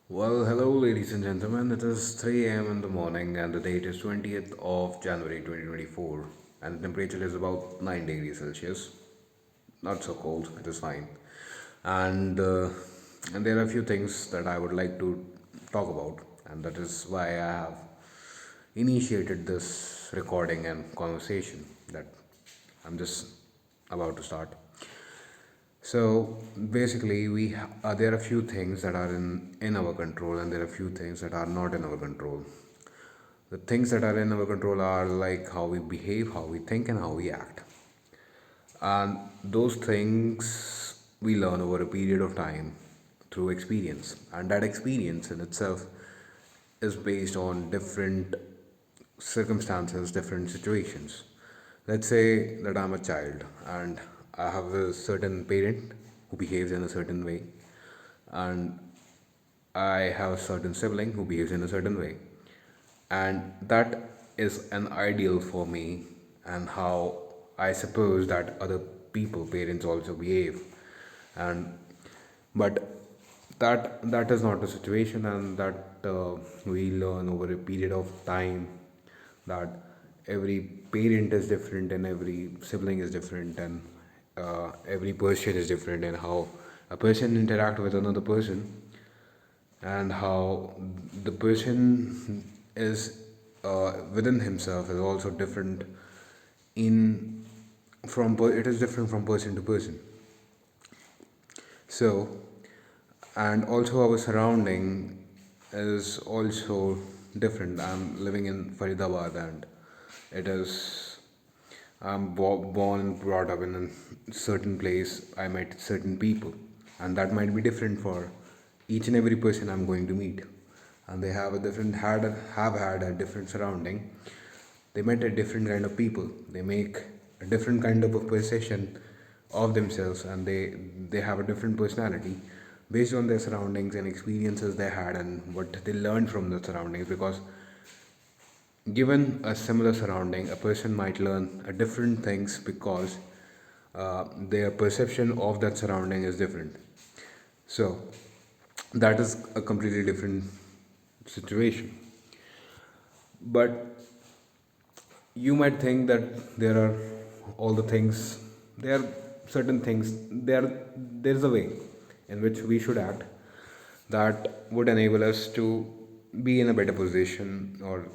Well, hello, ladies and gentlemen. It is 3 a.m. in the morning, and the date is 20th of January 2024, and the temperature is about 9 degrees Celsius. Not so cold, it is fine. And, uh, and there are a few things that I would like to talk about, and that is why I have initiated this recording and conversation that I'm just about to start. So basically, there are a few things that are in our control, and there are a few things that are not in our control. The things that are in our control are like how we behave, how we think, and how we act. And those things we learn over a period of time through experience, and that experience in itself is based on different circumstances, different situations. Let's say that I'm a child and I have a certain parent who behaves in a certain way, and I have a certain sibling who behaves in a certain way, and that is an ideal for me, and how I suppose that other people, parents, also behave. And but that is not the situation, and that we learn over a period of time that every parent is different and every sibling is different, and every person is different, and how a person interact with another person, and how the person is within himself is also different in it is different from person to person. So, and also our surrounding is also different. I'm living in Faridabad, and it is born and brought up in a certain place. I met certain people, and that might be different for each and every person I'm going to meet. And they have a different have had a different surrounding. They met a different kind of people. They make a different kind of a perception of themselves, and they have a different personality based on their surroundings and experiences they had and what they learned from the surroundings. Because given a similar surrounding, a person might learn a different things because their perception of that surrounding is different. So that is a completely different situation. But you might think that there are all the things, there are certain things, there's a way in which we should act that would enable us to be in a better position, or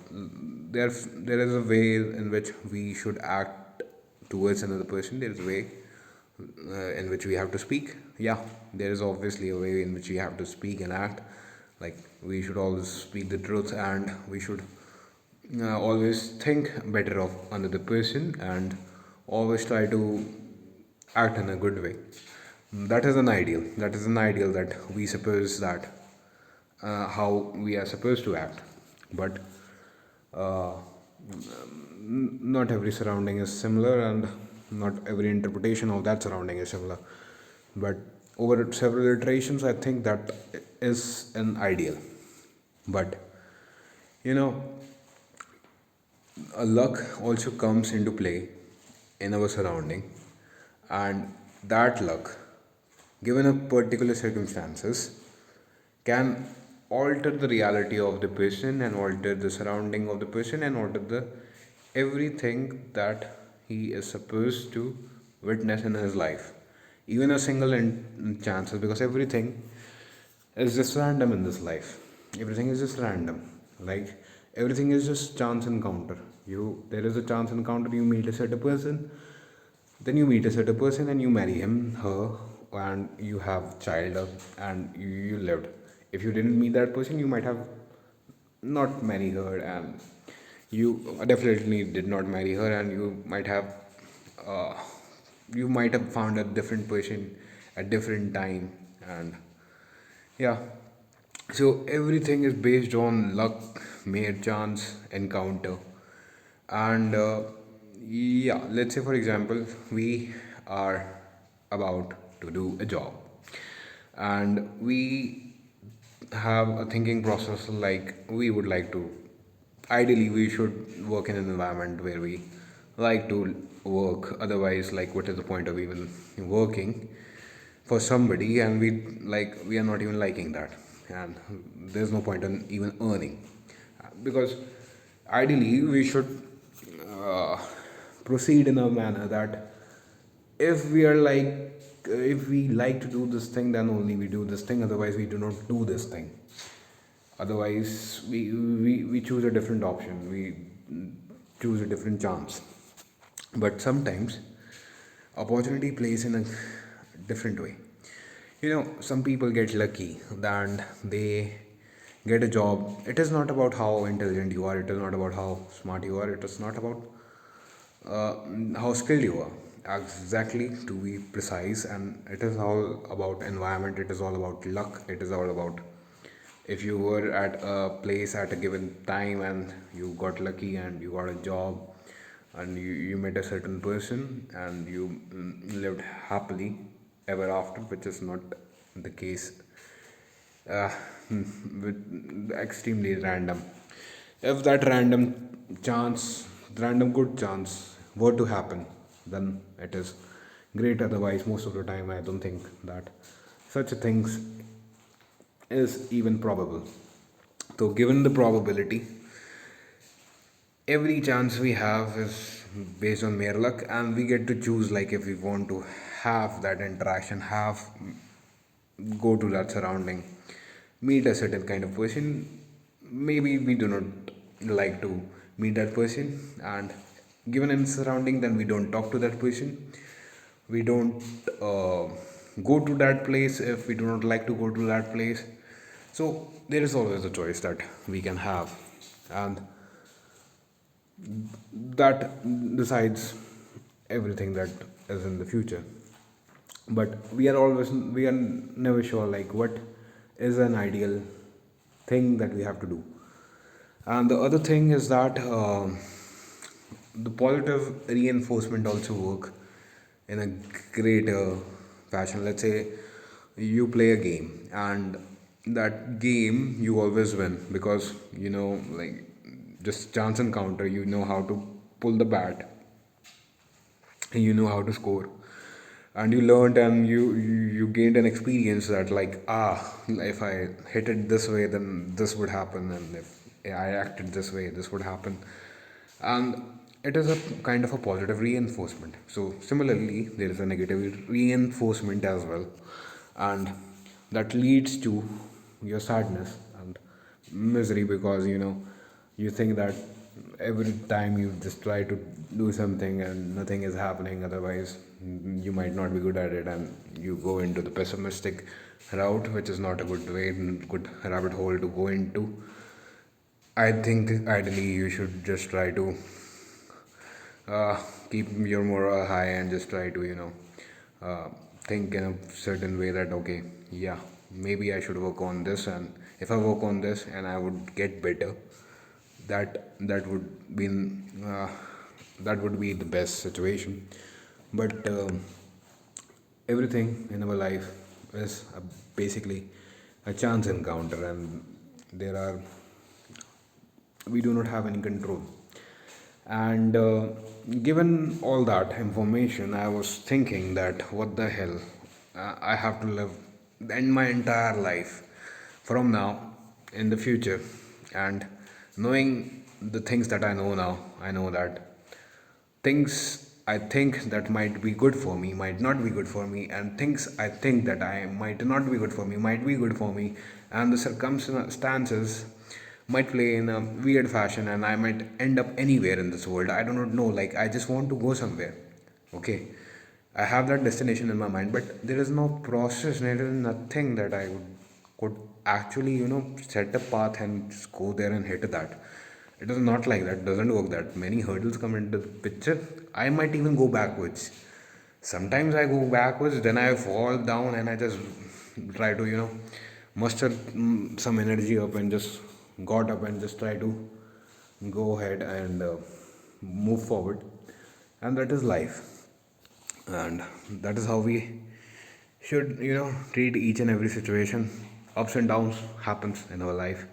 there is a way in which we should act towards another person. There is a way in which we have to speak. Yeah, there is obviously a way in which we have to speak and act. Like, we should always speak the truth, and we should always think better of another person, and always try to act in a good way. That is an ideal. That is an ideal that we suppose that how we are supposed to act. But uh, not every surrounding is similar, and not every interpretation of that surrounding is similar. But over several iterations, I think that is an ideal. But you know, a luck also comes into play in our surrounding, and that luck, given a particular circumstances, can alter the reality of the person, and alter the surrounding of the person, and alter the everything that he is supposed to witness in his life. Even a single chances, because everything is just random in this life. Everything is just random. Like, everything is just chance encounter. There is a chance encounter. You meet a certain person, then you meet a certain person, and you marry him, her, and you have child, and you lived. If you didn't meet that person, you might have not marry her, and you definitely did not marry her, and uh, you might have found a different person at different time. And yeah, so everything is based on luck, mere chance, encounter. And yeah, let's say for example, we are about to do a job, and we have a thinking process like we would like to, ideally we should work in an environment where we like to work. Otherwise, like, what is the point of even working for somebody, and we are not even liking that. and there's no point in even earning. Because ideally we should uh, proceed in a manner that if we are like if we like to do this thing, then only we do this thing, otherwise we do not do this thing. Otherwise we choose a different option, we choose a different chance. But sometimes opportunity plays in a different way. Some people get lucky and they get a job. It is not about how intelligent you are, it is not about how smart you are, it is not about uh, how skilled you are, exactly, to be precise. And it is all about environment, it is all about luck, it is all about if you were at a place at a given time and you got lucky and you got a job and you met a certain person and you lived happily ever after, which is not the case uh, with extremely random. If that random good chance were to happen, then it is great. Otherwise, most of the time, I don't think that such a things is even probable. So, given the probability, every chance we have is based on mere luck, and we get to choose like if we want to have that interaction, have go to that surrounding, meet a certain kind of person. Maybe we do not like to meet that person, and given in surrounding, then we don't talk to that person. We don't go to that place if we do not like to go to that place. So there is always a choice that we can have, and that decides everything that is in the future. But we are never sure like what is an ideal thing that we have to do. And the other thing is that the positive reinforcement also work in a greater fashion. Let's say you play a game, and that game you always win because like just chance encounter, you know how to pull the bat, you know how to score, and you learned and you gained an experience that like, if I hit it this way, then this would happen, and if I acted this way, this would happen. And it is a kind of a positive reinforcement. So similarly, there is a negative reinforcement as well, and that leads to your sadness and misery, because you think that every time you just try to do something and nothing is happening, otherwise you might not be good at it, and you go into the pessimistic route, which is not a good way, good rabbit hole to go into. I think ideally you should just try to keep your morale high and just try to uh, think in a certain way that okay, yeah, maybe I should work on this, and if I work on this and I would get better, that would be uh, that would be the best situation. But everything in our life is basically a chance encounter, and there are we do not have any control. And given all that information, I was thinking that what the hell, I have to live in my entire life from now in the future. And knowing the things that I know now, I know that things I think that might be good for me might not be good for me, and things I think that I might not be good for me might be good for me, and the circumstances might play in a weird fashion, and I might end up anywhere in this world. I do not know, like, I just want to go somewhere. Okay, I have that destination in my mind, but there is no process, there is nothing that I could actually, set a path and just go there and hit that. It is not like that, doesn't work that. Many hurdles come into the picture. I might even go backwards. Sometimes I go backwards, then I fall down and I just try to, muster some energy up and just got up and just try to go ahead and move forward. And that is life. And that is how we should, treat each and every situation. Ups and downs happens in our life,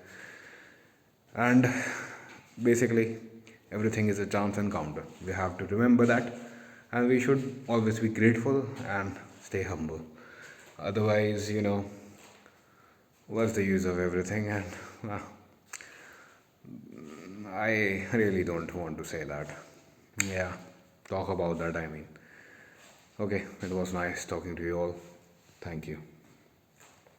and basically everything is a chance encounter. We have to remember that, and we should always be grateful and stay humble. Otherwise, what's the use of everything? And uh, I really don't want to say that. Yeah, talk about that, I mean. Okay, it was nice talking to you all. Thank you.